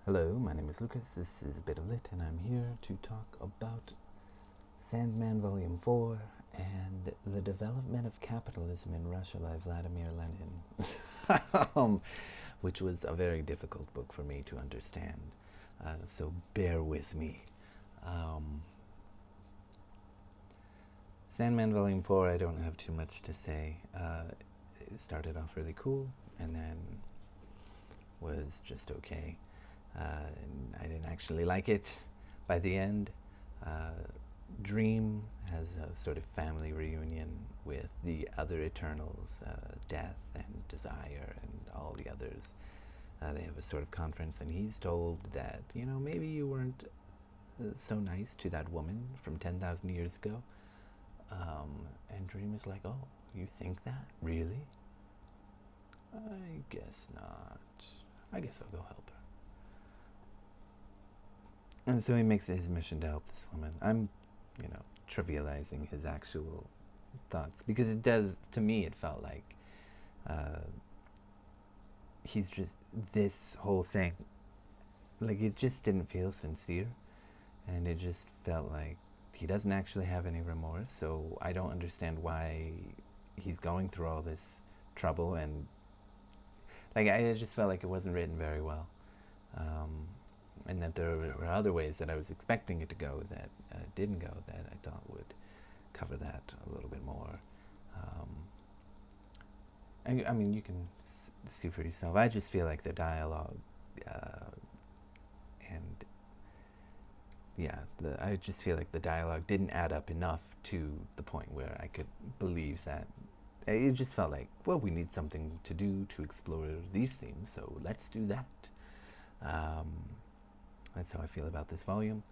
Hello, my name is Lucas, this is a bit of lit, and I'm here to talk about Sandman Volume 4 and the development of capitalism in Russia by Vladimir Lenin, which was a very difficult book for me to understand, so bear with me. Sandman Volume 4, I don't have too much to say. It started off really cool, and then was just okay. And I didn't actually like it by the end. Dream has a sort of family reunion with the other Eternals, Death and Desire and all the others. They have a sort of conference, and he's told that, maybe you weren't so nice to that woman from 10,000 years ago. And Dream is like, oh, you think that? Really? I guess not. I guess I'll go help her. And so he makes it his mission to help this woman. I'm, trivializing his actual thoughts, because it does, to me, it felt like he's just, this whole thing, like, it just didn't feel sincere, and it just felt like he doesn't actually have any remorse, so I don't understand why he's going through all this trouble, and, like, I just felt like it wasn't written very well. And that there were other ways that I was expecting it to go that didn't go, that I thought would cover that a little bit more. I mean, you can see for yourself. I just feel like the dialogue I just feel like the dialogue didn't add up enough to the point where I could believe that. It just felt like, well, we need something to do to explore these themes, so let's do that. That's how I feel about this volume.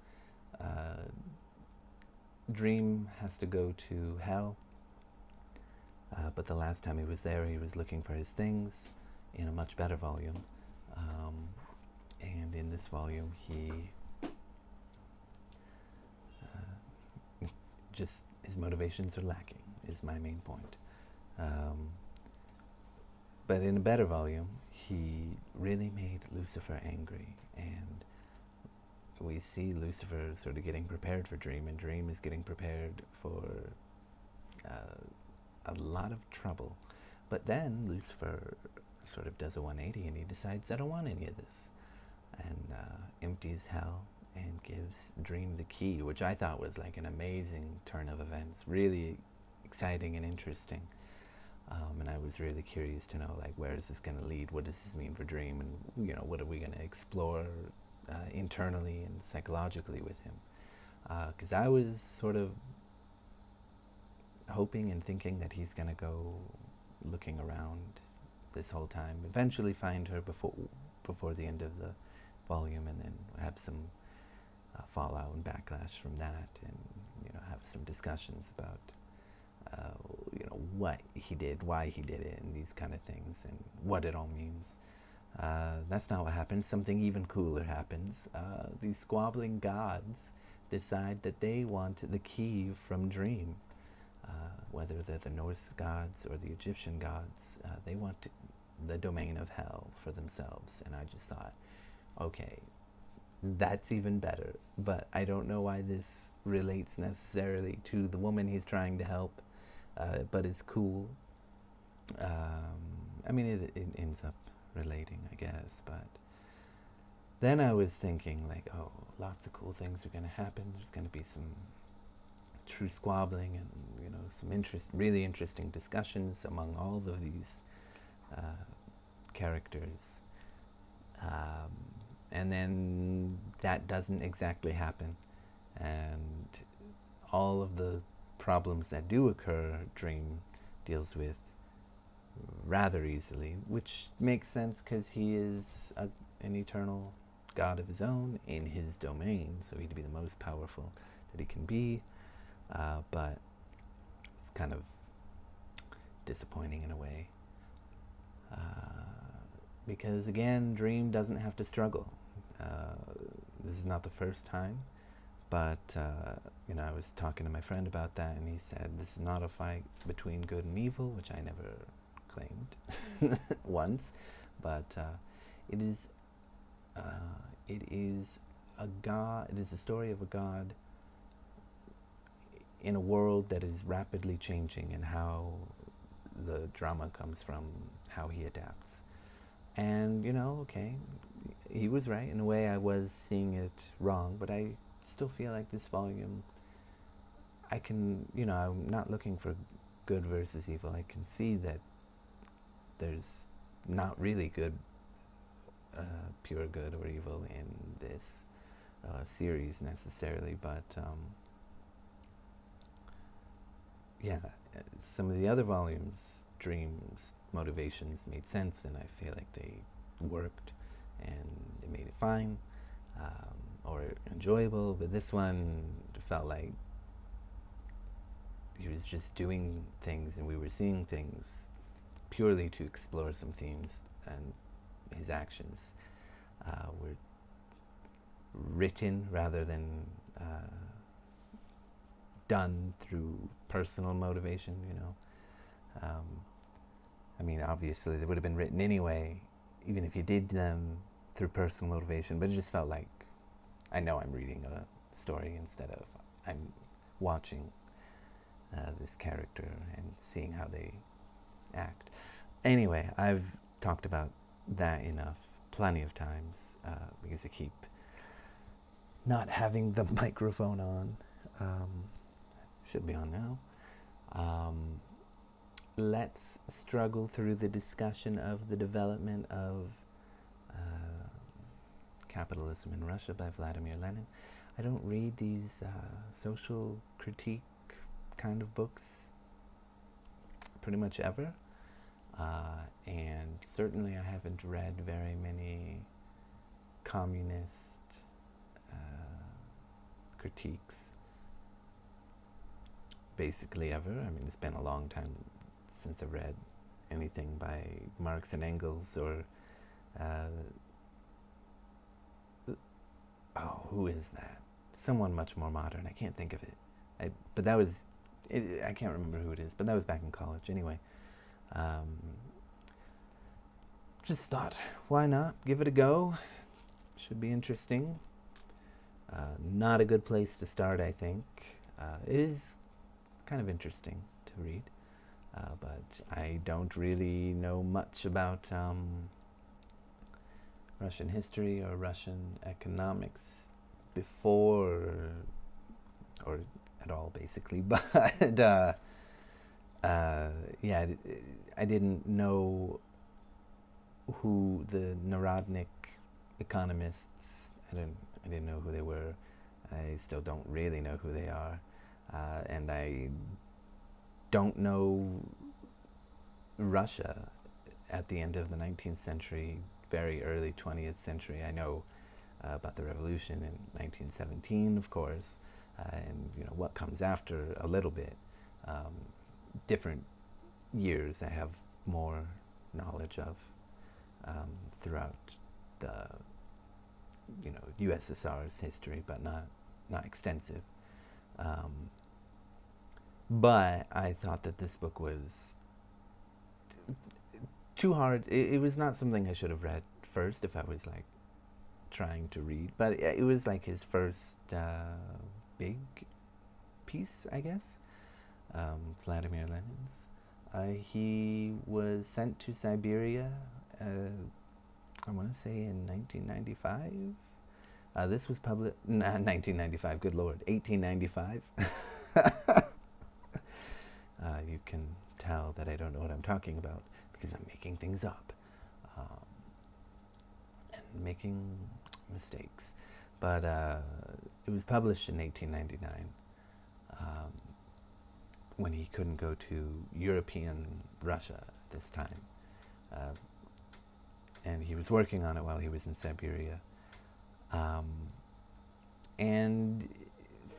Dream has to go to hell, but the last time he was there, he was looking for his things in a much better volume. And in this volume, he just, his motivations are lacking, is my main point. But in a better volume, he really made Lucifer angry, and we see Lucifer sort of getting prepared for Dream, and Dream is getting prepared for a lot of trouble. But then Lucifer sort of does a 180, and he decides, I don't want any of this, and empties hell and gives Dream the key, which I thought was like an amazing turn of events, really exciting and interesting. And I was really curious to know, like, where is this going to lead? What does this mean for Dream? And, what are we going to explore internally and psychologically with him? Because I was sort of hoping and thinking that he's going to go looking around this whole time, eventually find her before the end of the volume, and then have some fallout and backlash from that, and have some discussions about what he did, why he did it, and these kind of things, and what it all means. That's not what happens. Something even cooler happens. These squabbling gods decide that they want the key from Dream. Whether they're the Norse gods or the Egyptian gods, they want the domain of hell for themselves. And I just thought, okay, that's even better. But I don't know why this relates necessarily to the woman he's trying to help, but it's cool. I mean, it ends up relating, I guess, but then I was thinking, like, oh, lots of cool things are going to happen. There's going to be some true squabbling, and some really interesting discussions among all of these characters, and then that doesn't exactly happen, and all of the problems that do occur, Dream deals with rather easily, which makes sense because he is an eternal god of his own in his domain, so he'd be the most powerful that he can be, but it's kind of disappointing in a way, because again, Dream doesn't have to struggle. This is not the first time, but I was talking to my friend about that, and he said this is not a fight between good and evil, which I never claimed once, but it is It is a god. It is the story of a god in a world that is rapidly changing, and how the drama comes from how he adapts. And okay, he was right. In a way, I was seeing it wrong, but I still feel like this volume, I can, I'm not looking for good versus evil. I can see that there's not really good, pure good or evil in this series necessarily, but yeah, some of the other volumes, dreams, motivations made sense, and I feel like they worked, and it made it fine, or enjoyable. But this one felt like he was just doing things, and we were seeing things purely to explore some themes, and his actions were written rather than done through personal motivation. I mean, obviously they would have been written anyway, even if you did them through personal motivation, but it just felt like I know I'm reading a story instead of I'm watching this character and seeing how they act. Anyway, I've talked about that enough, plenty of times, because I keep not having the microphone on. Should be on now. Let's struggle through the discussion of the development of Capitalism in Russia by Vladimir Lenin. I don't read these social critique kind of books pretty much ever. And certainly I haven't read very many communist critiques basically ever. I mean, it's been a long time since I read anything by Marx and Engels, or who is that? Someone much more modern. I can't think of it. But that was, I can't remember who it is, but that was back in college. Anyway, just thought, why not? Give it a go. Should be interesting. Not a good place to start, I think. It is kind of interesting to read, but I don't really know much about Russian history or Russian economics before, or at all, basically. But yeah, I didn't know who the Narodnik economists. I didn't know who they were. I still don't really know who they are, and I don't know Russia at the end of the 19th century, very early 20th century. I know about the revolution in 1917, of course, and what comes after a little bit. Different years I have more knowledge of throughout the USSR's history, but not extensive. But I thought that this book was too hard. It was not something I should have read first if I was like trying to read, but it was like his first big piece, I guess. Vladimir Lenin's. He was sent to Siberia, I want to say in 1995. This was published, 1995, good lord, 1895. You can tell that I don't know what I'm talking about because I'm making things up and making mistakes. But it was published in 1899 when he couldn't go to European Russia at this time. And he was working on it while he was in Siberia. And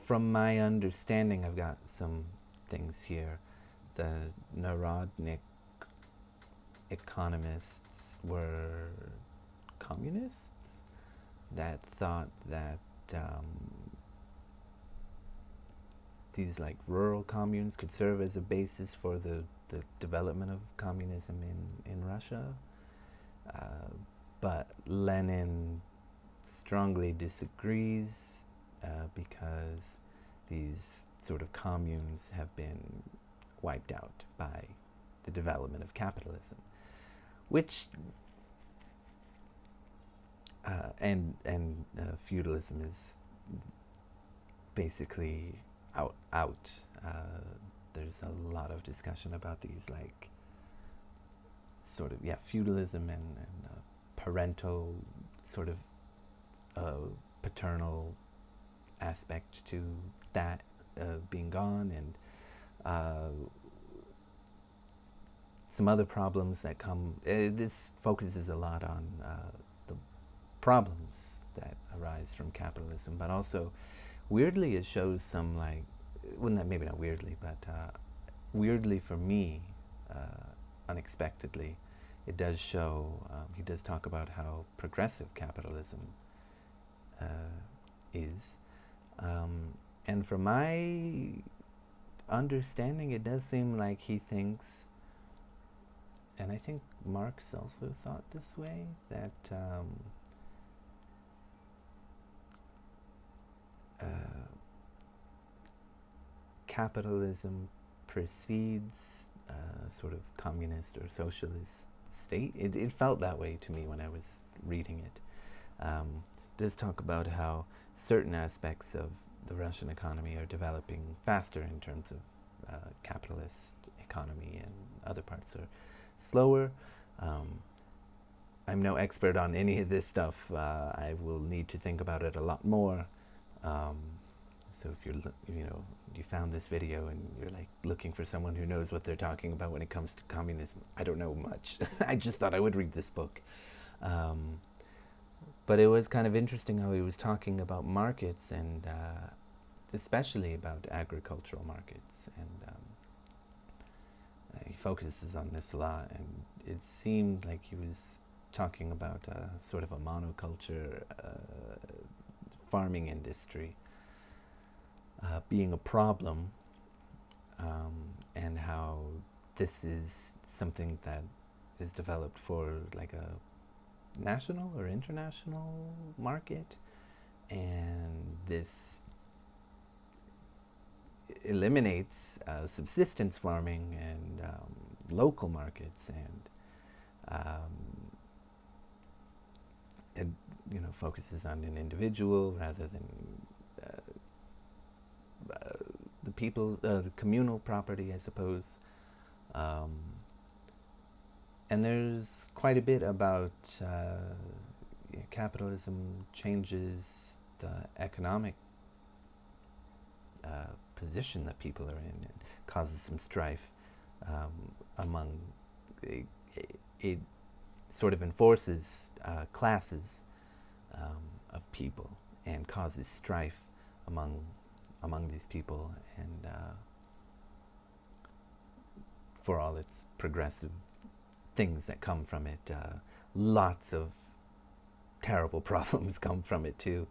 from my understanding, I've got some things here. The Narodnik economists were communists that thought that these like rural communes could serve as a basis for the development of communism in Russia. But Lenin's strongly disagrees because these sort of communes have been wiped out by the development of capitalism, which and feudalism is basically out. There's a lot of discussion about these, like, sort of, feudalism and parental sort of paternal aspect to that being gone, and some other problems that come. This focuses a lot on the problems that arise from capitalism, but also, weirdly, it shows some, like, well, maybe not weirdly, but weirdly for me, unexpectedly, it does show, he does talk about how progressive capitalism is. And from my understanding, it does seem like he thinks, and I think Marx also thought this way, that capitalism precedes sort of communist or socialist state. It felt that way to me when I was reading it. It does talk about how certain aspects of the Russian economy are developing faster in terms of capitalist economy, and other parts are slower. I'm no expert on any of this stuff. I will need to think about it a lot more. So if you found this video and you're like looking for someone who knows what they're talking about when it comes to communism, I don't know much. I just thought I would read this book. But it was kind of interesting how he was talking about markets, and especially about agricultural markets, and he focuses on this a lot, and it seemed like he was talking about sort of a monoculture farming industry being a problem, and how this is something that is developed for like a national or international market, and this eliminates subsistence farming and local markets, and it focuses on an individual rather than the people, the communal property, I suppose. And there's quite a bit about capitalism changes the economic position that people are in, and causes some strife among, it sort of enforces classes of people, and causes strife among these people, and for all its progressive things that come from it, lots of terrible problems come from it too,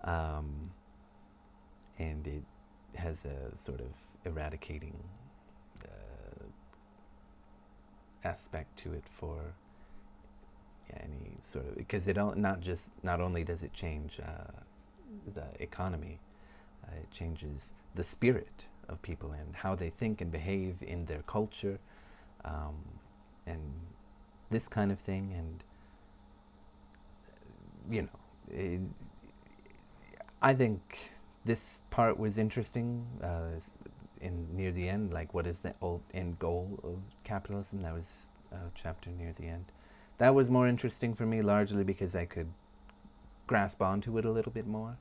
and it has a sort of eradicating aspect to it for any sort of, because it not only does it change the economy, it changes the spirit of people and how they think and behave in their culture, and this kind of thing. And I think this part was interesting near the end, like what is the end goal of capitalism. That was a chapter near the end. That was more interesting for me, largely because I could grasp onto it a little bit more.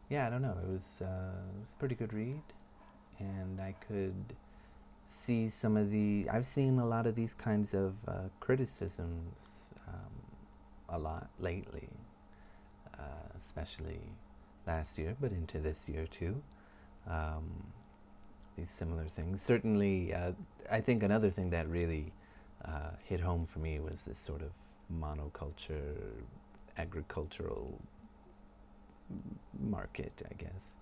Yeah, I don't know. It was a pretty good read, and I could see some of the. I've seen a lot of these kinds of criticisms a lot lately, especially last year, but into this year too. These similar things. Certainly, I think another thing that really hit home for me was this sort of monoculture, agricultural market, I guess.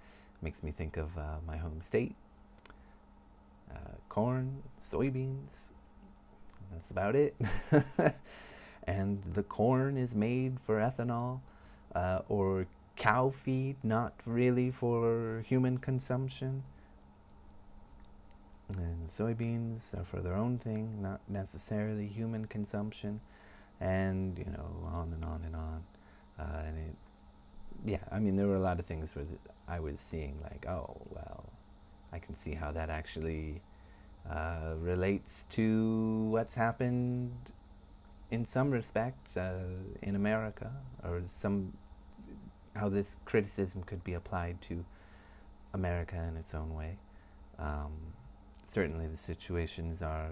Makes me think of my home state. Corn, soybeans, that's about it. and the corn is made for ethanol, or cow feed, not really for human consumption. And soybeans are for their own thing, not necessarily human consumption, and on and on and on. And it, yeah, I mean, there were a lot of things where I was seeing like, oh well, I can see how that actually relates to what's happened in some respects in America, or how this criticism could be applied to America in its own way. Certainly the situations are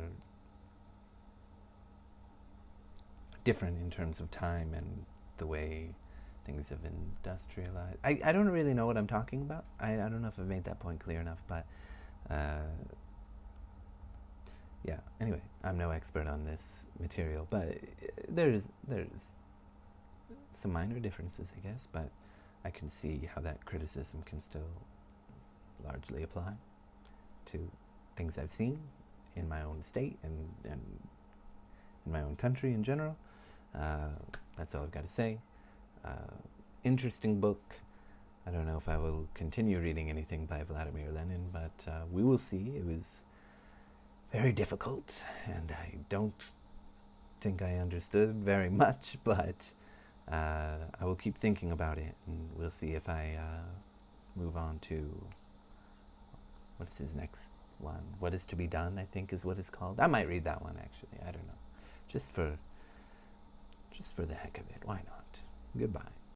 different in terms of time and the way things have industrialized. I don't really know what I'm talking about. I don't know if I've made that point clear enough, but yeah, anyway, I'm no expert on this material, but there's some minor differences, I guess, but I can see how that criticism can still largely apply to things I've seen in my own state and in my own country in general. That's all I've got to say. Interesting book. I don't know if I will continue reading anything by Vladimir Lenin, but we will see. It was very difficult, and I don't think I understood very much, but I will keep thinking about it, and we'll see if I move on to, what's his next one? What is to be done, I think is what it's called. I might read that one, actually. I don't know. Just for the heck of it. Why not? Goodbye.